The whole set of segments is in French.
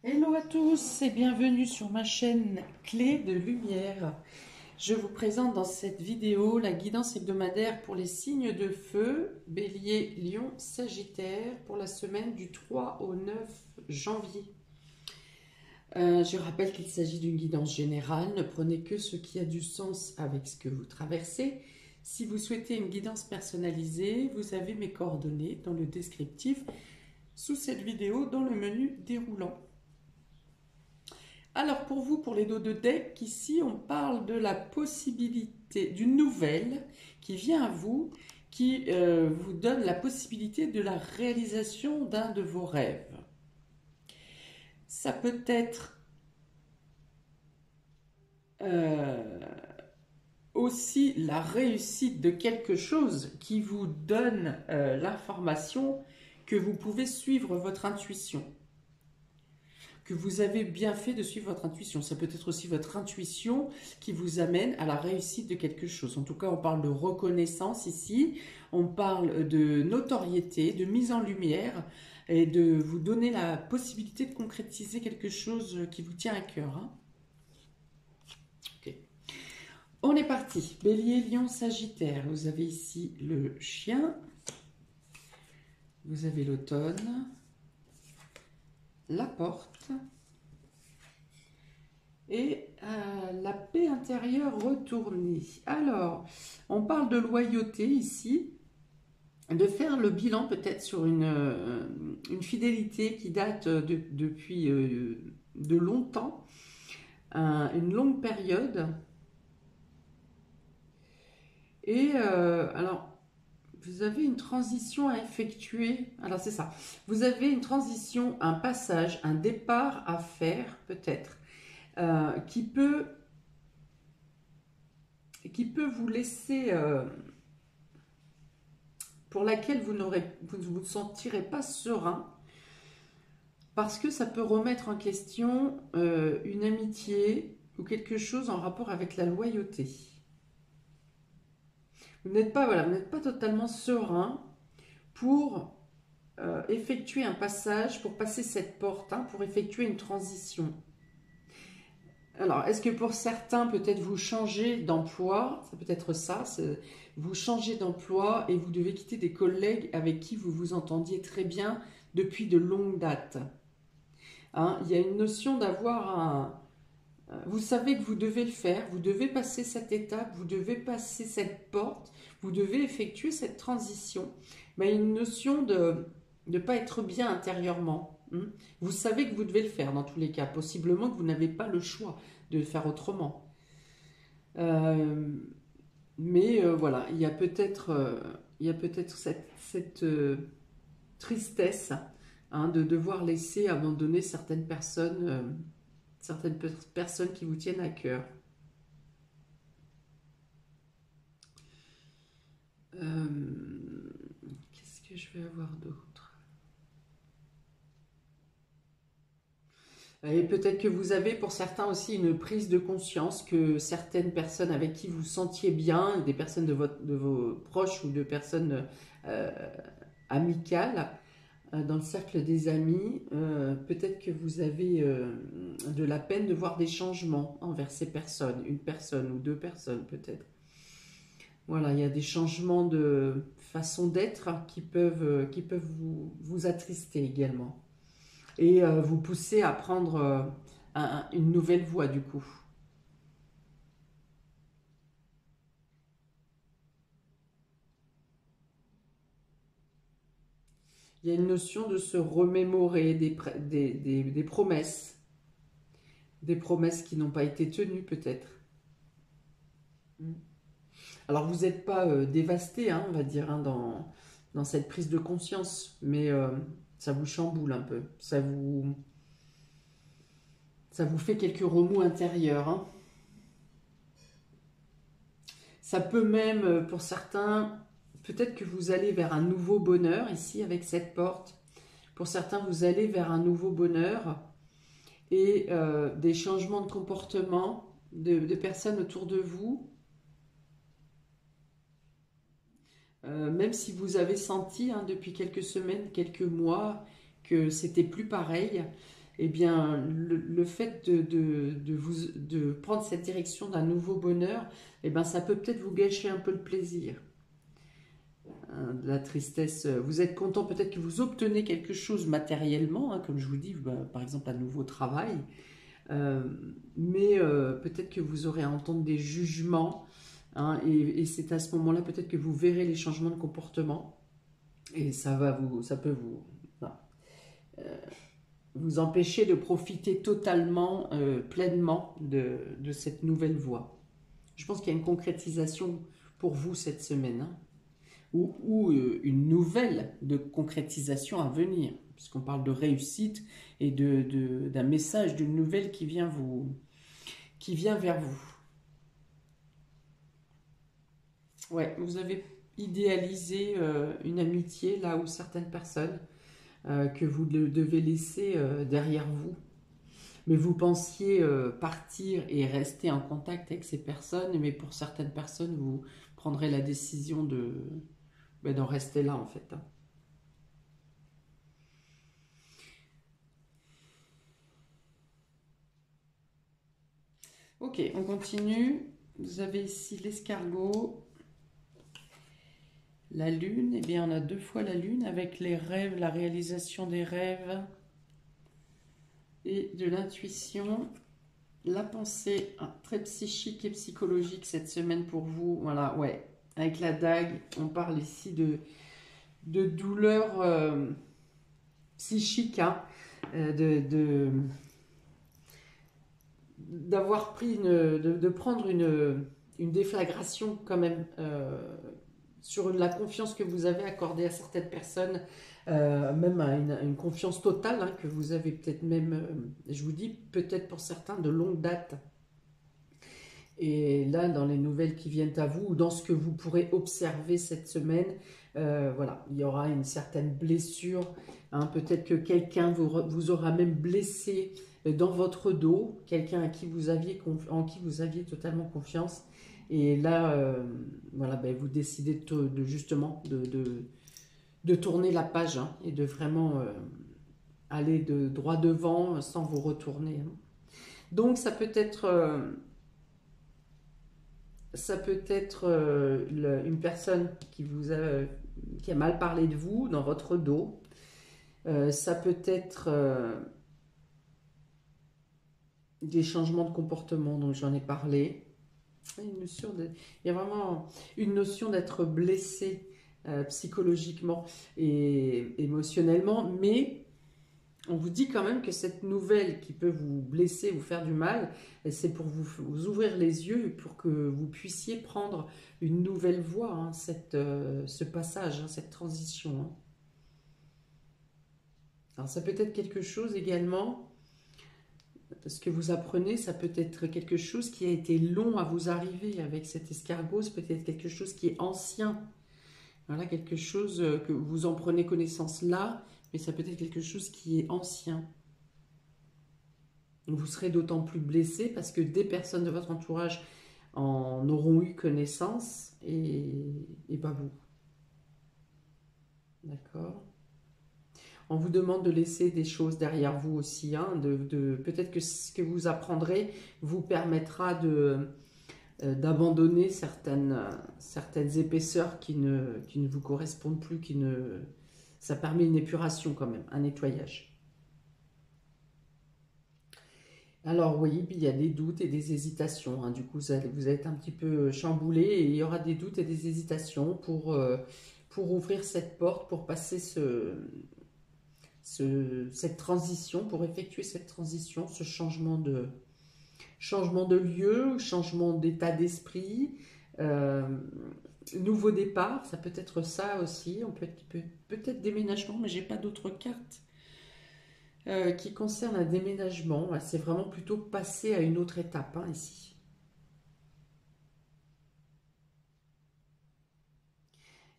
Hello à tous et bienvenue sur ma chaîne Clé de Lumière. Je vous présente dans cette vidéo la guidance hebdomadaire pour les signes de feu, Bélier, Lion, Sagittaire pour la semaine du 3 au 9 janvier. Je rappelle qu'il s'agit d'une guidance générale, ne prenez que ce qui a du sens avec ce que vous traversez. Si vous souhaitez une guidance personnalisée, vous avez mes coordonnées dans le descriptif sous cette vidéo dans le menu déroulant. Alors pour vous, pour les dos de deck, ici on parle de la possibilité d'une nouvelle qui vient à vous, qui vous donne la possibilité de la réalisation d'un de vos rêves. Ça peut être aussi la réussite de quelque chose qui vous donne l'information que vous pouvez suivre votre intuition. Que vous avez bien fait de suivre votre intuition. Ça peut être aussi votre intuition qui vous amène à la réussite de quelque chose. En tout cas, on parle de reconnaissance ici, on parle de notoriété, de mise en lumière et de vous donner la possibilité de concrétiser quelque chose qui vous tient à cœur. Hein. Okay. On est parti. Bélier, Lion, Sagittaire. Vous avez ici le chien. Vous avez l'automne. La porte et la paix intérieure retournée. Alors, on parle de loyauté ici, de faire le bilan peut-être sur une fidélité qui date depuis de longtemps, une longue période. Et alors, vous avez une transition à effectuer. Alors, c'est ça. Vous avez une transition, un passage, un départ à faire, peut-être, qui peut vous laisser... pour laquelle vous ne vous sentirez pas serein, parce que ça peut remettre en question une amitié ou quelque chose en rapport avec la loyauté. Vous n'êtes pas, voilà, vous n'êtes pas totalement serein pour effectuer un passage, pour passer cette porte, hein, pour effectuer une transition. Alors, est-ce que pour certains, peut-être vous changez d'emploi, ça peut être ça, vous changez d'emploi et vous devez quitter des collègues avec qui vous vous entendiez très bien depuis de longues dates. Hein, il y a une notion d'avoir un... Vous savez que vous devez le faire, vous devez passer cette étape, vous devez passer cette porte, vous devez effectuer cette transition. Mais il y a une notion de ne pas être bien intérieurement. Vous savez que vous devez le faire dans tous les cas. Possiblement que vous n'avez pas le choix de le faire autrement. Voilà, il y a peut-être cette tristesse, hein, de devoir laisser abandonner certaines personnes qui vous tiennent à cœur. Qu'est-ce que je vais avoir d'autre? Et peut-être que vous avez pour certains aussi une prise de conscience que certaines personnes avec qui vous sentiez bien, des personnes de vos proches ou de personnes amicales, dans le cercle des amis, peut-être que vous avez de la peine de voir des changements envers ces personnes, une personne ou deux personnes peut-être. Voilà, il y a des changements de façon d'être qui peuvent vous attrister également. Et vous pousser à prendre une nouvelle voie du coup. Il y a une notion de se remémorer des promesses. Des promesses qui n'ont pas été tenues peut-être. Alors vous n'êtes pas dévasté, hein, on va dire, hein, dans cette prise de conscience, mais ça vous chamboule un peu. Ça vous fait quelques remous intérieurs. Hein. Ça peut même, pour certains, peut-être que vous allez vers un nouveau bonheur ici avec cette porte. Pour certains, vous allez vers un nouveau bonheur et des changements de comportement de personnes autour de vous. Même si vous avez senti, hein, depuis quelques semaines, quelques mois, que c'était plus pareil, eh bien, le fait de prendre cette direction d'un nouveau bonheur, eh bien, ça peut peut-être vous gâcher un peu le plaisir. Hein, de la tristesse, vous êtes content peut-être que vous obtenez quelque chose matériellement, hein, comme je vous dis, bah, par exemple un nouveau travail, euh, mais peut-être que vous aurez à entendre des jugements, hein, et c'est à ce moment-là peut-être que vous verrez les changements de comportement, et ça peut vous, enfin, vous empêcher de profiter totalement, pleinement de cette nouvelle voie. Je pense qu'il y a une concrétisation pour vous cette semaine, hein, ou une nouvelle de concrétisation à venir, puisqu'on parle de réussite et d'un message, d'une nouvelle qui vient vers vous. Ouais, vous avez idéalisé une amitié là où certaines personnes que vous devez laisser derrière vous. Mais vous pensiez partir et rester en contact avec ces personnes, mais pour certaines personnes, vous prendrez la décision d'en rester là en fait, hein. Ok, on continue. Vous avez ici l'escargot, la lune. Eh bien, on a 2 fois la lune avec les rêves, la réalisation des rêves et de l'intuition. La pensée, hein, très psychique et psychologique cette semaine pour vous. Voilà, ouais. Avec la dague, on parle ici de douleurs psychiques, hein, d'avoir pris de prendre une déflagration quand même sur la confiance que vous avez accordée à certaines personnes, même à une confiance totale, hein, que vous avez peut-être même, je vous dis, peut-être pour certains de longue date. Et là, dans les nouvelles qui viennent à vous, ou dans ce que vous pourrez observer cette semaine, voilà, il y aura une certaine blessure, hein, peut-être que quelqu'un vous aura même blessé dans votre dos, quelqu'un en qui vous aviez totalement confiance. Et là, voilà, ben, vous décidez justement de tourner la page, hein, et de vraiment aller droit devant sans vous retourner, hein. Donc ça peut être une personne qui a mal parlé de vous dans votre dos. Ça peut être des changements de comportement dont j'en ai parlé. Il y a vraiment une notion d'être blessé psychologiquement et émotionnellement, mais on vous dit quand même que cette nouvelle qui peut vous blesser, vous faire du mal, c'est pour vous ouvrir les yeux, pour que vous puissiez prendre une nouvelle voie, hein, ce passage, hein, cette transition, hein. Alors ça peut être quelque chose également, ce que vous apprenez, ça peut être quelque chose qui a été long à vous arriver avec cet escargot, c'est peut-être quelque chose qui est ancien. Voilà, quelque chose que vous en prenez connaissance là, mais ça peut être quelque chose qui est ancien. Vous serez d'autant plus blessé parce que des personnes de votre entourage en auront eu connaissance et pas vous. D'accord? On vous demande de laisser des choses derrière vous aussi, hein, peut-être que ce que vous apprendrez vous permettra d'abandonner certaines épaisseurs qui ne vous correspondent plus, ça permet une épuration quand même, un nettoyage. Alors oui, il y a des doutes et des hésitations, hein. Du coup, vous êtes un petit peu chamboulé et il y aura des doutes et des hésitations pour ouvrir cette porte, pour passer cette transition, pour effectuer cette transition, ce changement de lieu, changement d'état d'esprit, euh, nouveau départ, ça peut être ça aussi. On peut-être déménagement, mais j'ai pas d'autres cartes qui concernent un déménagement. C'est vraiment plutôt passer à une autre étape, hein, ici.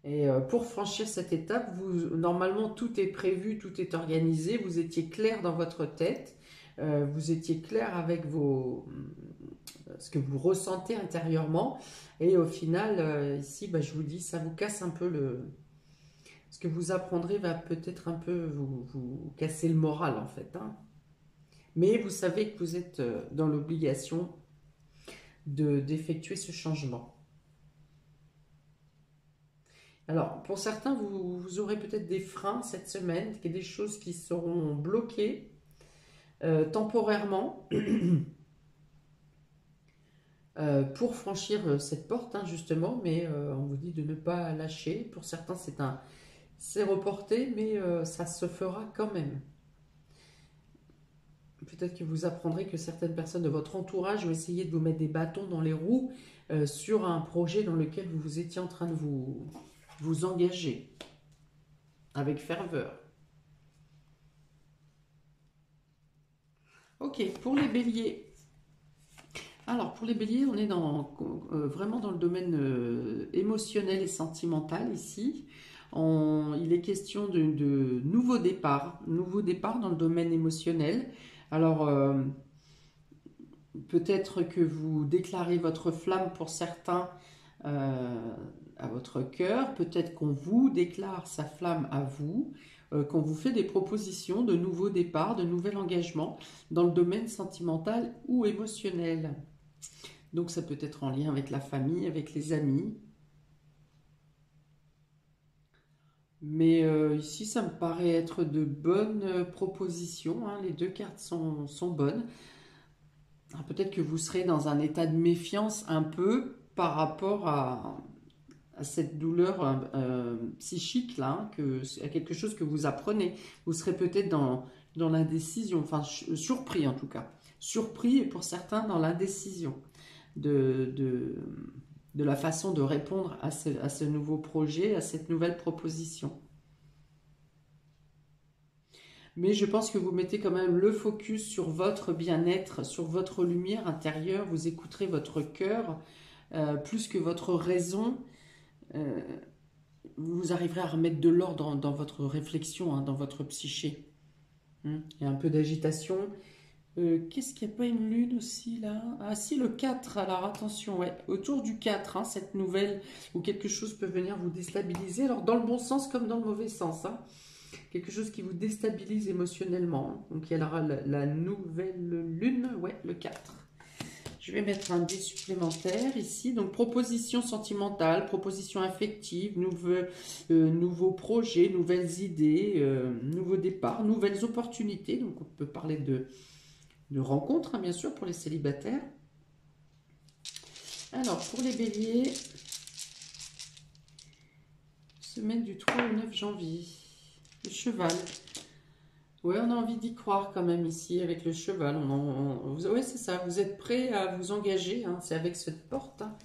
Et pour franchir cette étape, normalement tout est prévu, tout est organisé, vous étiez clair dans votre tête, vous étiez clair avec ce que vous ressentez intérieurement, et au final, ici, bah, je vous dis, ça vous casse un peu ce que vous apprendrez va peut-être un peu vous casser le moral en fait, hein. Mais vous savez que vous êtes dans l'obligation d'effectuer ce changement. Alors, pour certains, vous aurez peut-être des freins cette semaine, des choses qui seront bloquées temporairement pour franchir cette porte, hein, justement, mais on vous dit de ne pas lâcher. Pour certains, c'est reporté, mais ça se fera quand même. Peut-être que vous apprendrez que certaines personnes de votre entourage vont essayer de vous mettre des bâtons dans les roues sur un projet dans lequel vous étiez en train de vous engager avec ferveur. Ok, pour les béliers. Alors, pour les béliers, on est vraiment dans le domaine émotionnel et sentimental ici. Il est question de nouveaux départs dans le domaine émotionnel. Alors, peut-être que vous déclarez votre flamme pour certains à votre cœur, peut-être qu'on vous déclare sa flamme à vous, qu'on vous fait des propositions de nouveaux départs, de nouvel engagement dans le domaine sentimental ou émotionnel. Donc ça peut être en lien avec la famille, avec les amis. Mais ici, ça me paraît être de bonnes propositions, hein. Les deux cartes sont bonnes. Peut-être que vous serez dans un état de méfiance un peu par rapport à cette douleur psychique, là, hein, à quelque chose que vous apprenez. Vous serez peut-être dans l'indécision, enfin surpris en tout cas. Surpris et pour certains dans l'indécision de la façon de répondre à ce nouveau projet, à cette nouvelle proposition. Mais je pense que vous mettez quand même le focus sur votre bien-être, sur votre lumière intérieure. Vous écouterez votre cœur plus que votre raison. Vous arriverez à remettre de l'ordre dans votre réflexion, hein, dans votre psyché. Il y a un peu d'agitation. Qu'est-ce qu'il n'y a pas une lune aussi là? Ah si, le 4, alors attention, ouais. Autour du 4, hein, cette nouvelle où quelque chose peut venir vous déstabiliser, alors dans le bon sens comme dans le mauvais sens, hein. Quelque chose qui vous déstabilise émotionnellement. Donc il y aura la nouvelle lune, ouais, le 4. Je vais mettre un dé supplémentaire ici. Donc proposition sentimentale, proposition affective, nouveaux projets, nouvelles idées, nouveaux départs, nouvelles opportunités. Donc on peut parler de rencontres, hein, bien sûr, pour les célibataires. Alors, pour les béliers, semaine du 3 au 9 janvier, le cheval. Oui, on a envie d'y croire quand même ici avec le cheval. Oui, c'est ça, vous êtes prêt à vous engager, hein, c'est avec cette porte. Hein.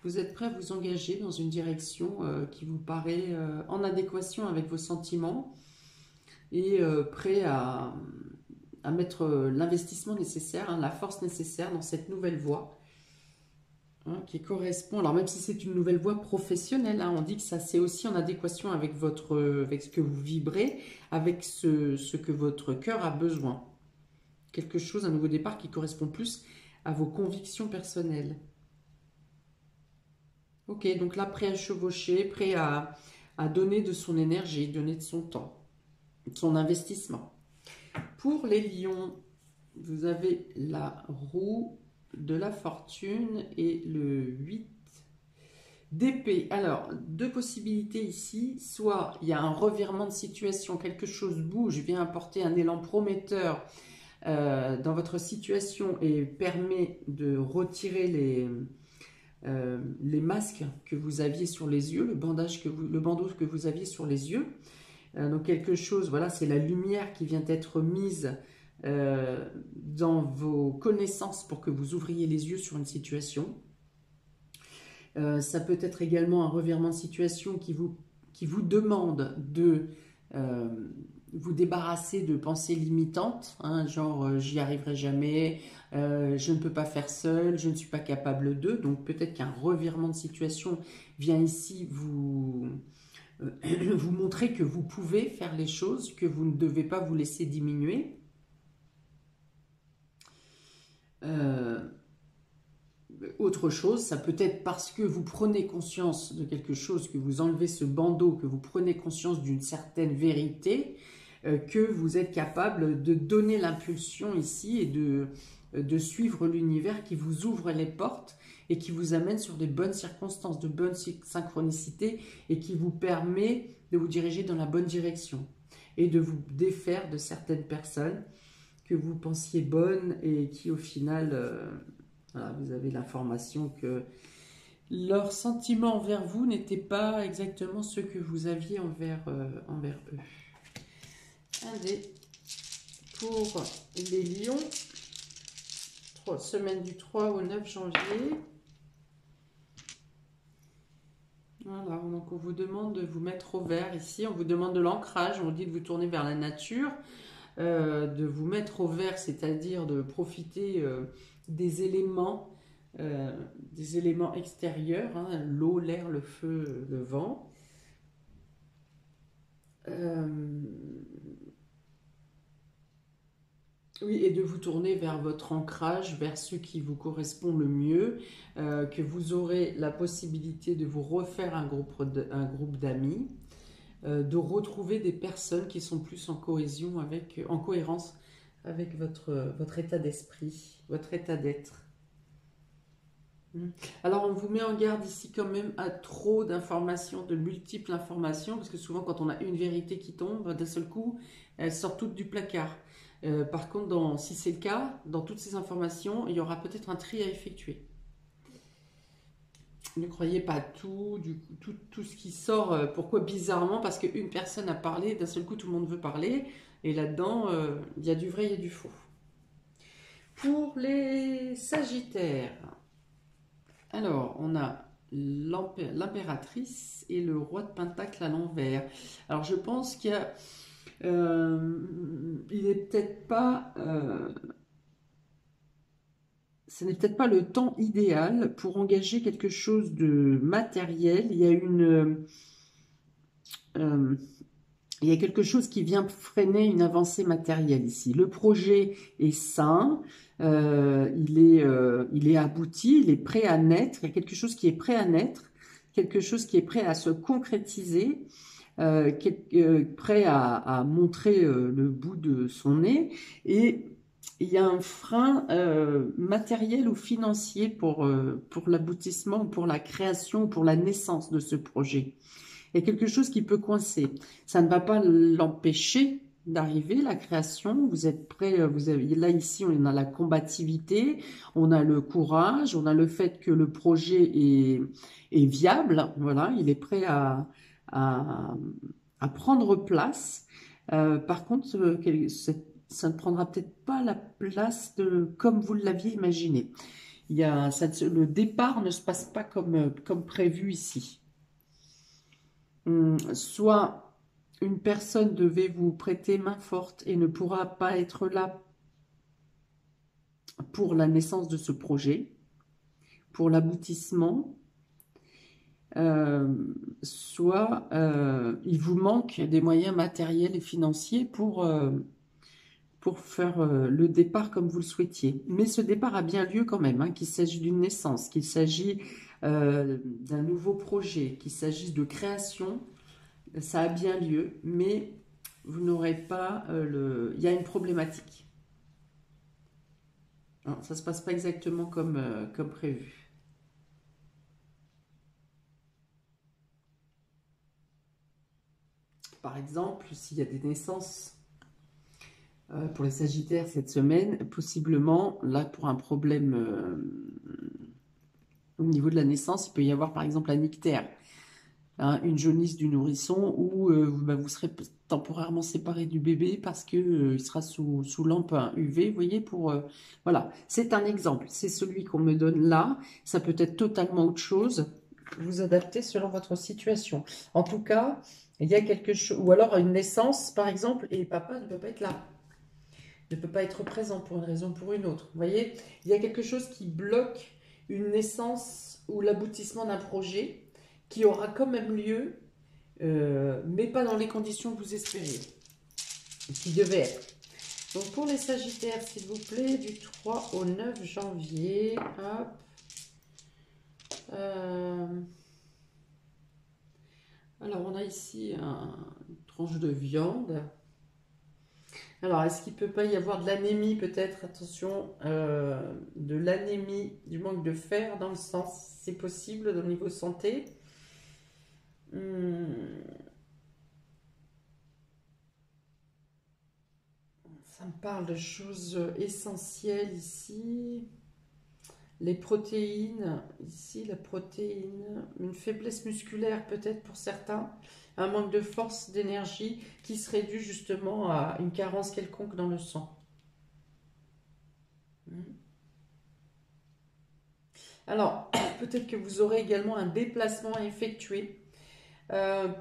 Vous êtes prêt à vous engager dans une direction qui vous paraît en adéquation avec vos sentiments et prêt à mettre l'investissement nécessaire, hein, la force nécessaire dans cette nouvelle voie, hein, qui correspond, alors même si c'est une nouvelle voie professionnelle, hein, on dit que ça c'est aussi en adéquation avec ce que vous vibrez, avec ce que votre cœur a besoin. Quelque chose, un nouveau départ qui correspond plus à vos convictions personnelles. Ok, donc là, prêt à chevaucher, prêt à donner de son énergie, donner de son temps, de son investissement. Pour les lions, vous avez la roue de la fortune et le 8 d'épée. Alors, deux possibilités ici. Soit il y a un revirement de situation, quelque chose bouge, vient apporter un élan prometteur dans votre situation et permet de retirer les masques que vous aviez sur les yeux, le bandeau que vous aviez sur les yeux. Donc quelque chose, voilà, c'est la lumière qui vient être mise dans vos connaissances pour que vous ouvriez les yeux sur une situation. Ça peut être également un revirement de situation qui vous demande de vous débarrasser de pensées limitantes, hein, genre j'y arriverai jamais, je ne peux pas faire seul, je ne suis pas capable de. Donc peut-être qu'un revirement de situation vient ici vous montrer que vous pouvez faire les choses, que vous ne devez pas vous laisser diminuer. Autre chose, ça peut être parce que vous prenez conscience de quelque chose, que vous enlevez ce bandeau, que vous prenez conscience d'une certaine vérité, que vous êtes capable de donner l'impulsion ici et de suivre l'univers qui vous ouvre les portes et qui vous amène sur des bonnes circonstances, de bonnes synchronicités et qui vous permet de vous diriger dans la bonne direction et de vous défaire de certaines personnes que vous pensiez bonnes et qui au final, voilà, vous avez l'information que leurs sentiments envers vous n'étaient pas exactement ceux que vous aviez envers eux. Un dé pour les lions, semaine du 3 au 9 janvier. Voilà, donc on vous demande de vous mettre au vert ici, on vous demande de l'ancrage, on vous dit de vous tourner vers la nature, de vous mettre au vert, c'est-à-dire de profiter des éléments extérieurs, hein, l'eau, l'air, le feu, le vent. Oui, et de vous tourner vers votre ancrage, vers ce qui vous correspond le mieux, que vous aurez la possibilité de vous refaire un groupe d'amis, de retrouver des personnes qui sont plus en cohésion en cohérence avec votre état d'esprit, votre état d'être. Alors on vous met en garde ici quand même à trop d'informations, de multiples informations, parce que souvent quand on a une vérité qui tombe, d'un seul coup, elles sortent toutes du placard. Par contre, si c'est le cas, dans toutes ces informations, il y aura peut-être un tri à effectuer. Ne croyez pas tout, tout ce qui sort. Pourquoi bizarrement? Parce qu'une personne a parlé, d'un seul coup tout le monde veut parler, et là-dedans, il y a du vrai, il y a du faux. Pour les Sagittaires, alors on a l'impératrice et le roi de Pentacle à l'envers. Alors je pense qu'il y a... il n'est peut-être pas... ce n'est peut-être pas le temps idéal pour engager quelque chose de matériel. Il y a quelque chose qui vient freiner une avancée matérielle ici. Le projet est sain, il est abouti, il est prêt à naître. Il y a quelque chose qui est prêt à naître, quelque chose qui est prêt à se concrétiser, prêt à montrer le bout de son nez. Et il y a un frein matériel ou financier pour l'aboutissement, pour la création, pour la naissance de ce projet. Il y a quelque chose qui peut coincer. Ça ne va pas l'empêcher d'arriver, la création. Vous êtes prêt, là ici on a la combativité, on a le courage, on a le fait que le projet est viable, voilà, il est prêt à prendre place. Par contre, ça ne prendra peut-être pas la place comme vous l'aviez imaginé. Le départ ne se passe pas comme prévu ici. Soit une personne devait vous prêter main forte et ne pourra pas être là pour la naissance de ce projet, pour l'aboutissement, soit il vous manque des moyens matériels et financiers pour faire le départ comme vous le souhaitiez. Mais ce départ a bien lieu quand même, hein, qu'il s'agit d'une naissance, qu'il s'agit d'un nouveau projet, qu'il s'agisse de création. Ça a bien lieu, mais vous n'aurez pas il y a une problématique. Non, ça ne se passe pas exactement comme prévu. Par exemple, s'il y a des naissances pour les Sagittaires cette semaine, possiblement, là, pour un problème au niveau de la naissance, il peut y avoir par exemple un ictère. Hein, une jaunisse du nourrisson où vous serez temporairement séparé du bébé parce que il sera sous lampe UV, vous voyez, voilà, c'est un exemple, c'est celui qu'on me donne là, ça peut être totalement autre chose, vous adaptez selon votre situation. En tout cas, il y a quelque chose, ou alors une naissance par exemple, et papa ne peut pas être là, ne peut pas être présent pour une raison ou pour une autre, vous voyez, il y a quelque chose qui bloque une naissance ou l'aboutissement d'un projet qui aura quand même lieu, mais pas dans les conditions que vous espériez, qui devaient être. Donc pour les Sagittaires, s'il vous plaît, du 3 au 9 janvier, hop. Alors on a ici une tranche de viande. Alors, est-ce qu'il peut pas y avoir de l'anémie peut-être? Attention, de l'anémie, du manque de fer dans le sang, c'est possible au niveau santé. Hmm, ça me parle de choses essentielles ici. Les protéines, ici la protéine, une faiblesse musculaire peut-être pour certains, un manque de force, d'énergie qui serait dû justement à une carence quelconque dans le sang. Hmm. Alors, peut-être que vous aurez également un déplacement à effectuer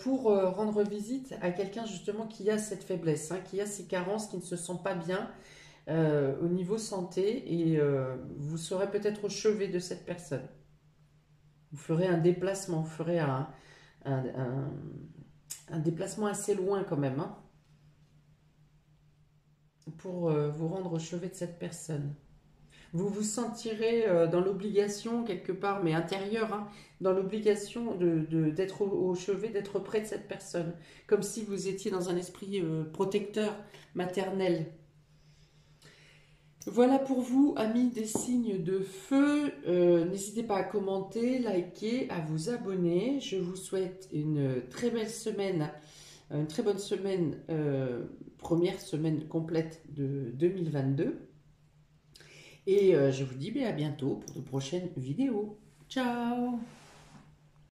pour rendre visite à quelqu'un justement qui a cette faiblesse, hein, qui a ces carences, qui ne se sent pas bien au niveau santé et vous serez peut-être au chevet de cette personne. Vous ferez un déplacement, vous ferez un, un- un déplacement assez loin quand même, hein, pour vous rendre au chevet de cette personne. Vous vous sentirez dans l'obligation quelque part, mais intérieure, hein, dans l'obligation d'être au chevet, d'être près de cette personne, comme si vous étiez dans un esprit protecteur, maternel. Voilà pour vous, amis des signes de feu. N'hésitez pas à commenter, liker, à vous abonner. Je vous souhaite une très belle semaine, une très bonne semaine, première semaine complète de 2022. Et je vous dis à bientôt pour de prochaines vidéos. Ciao!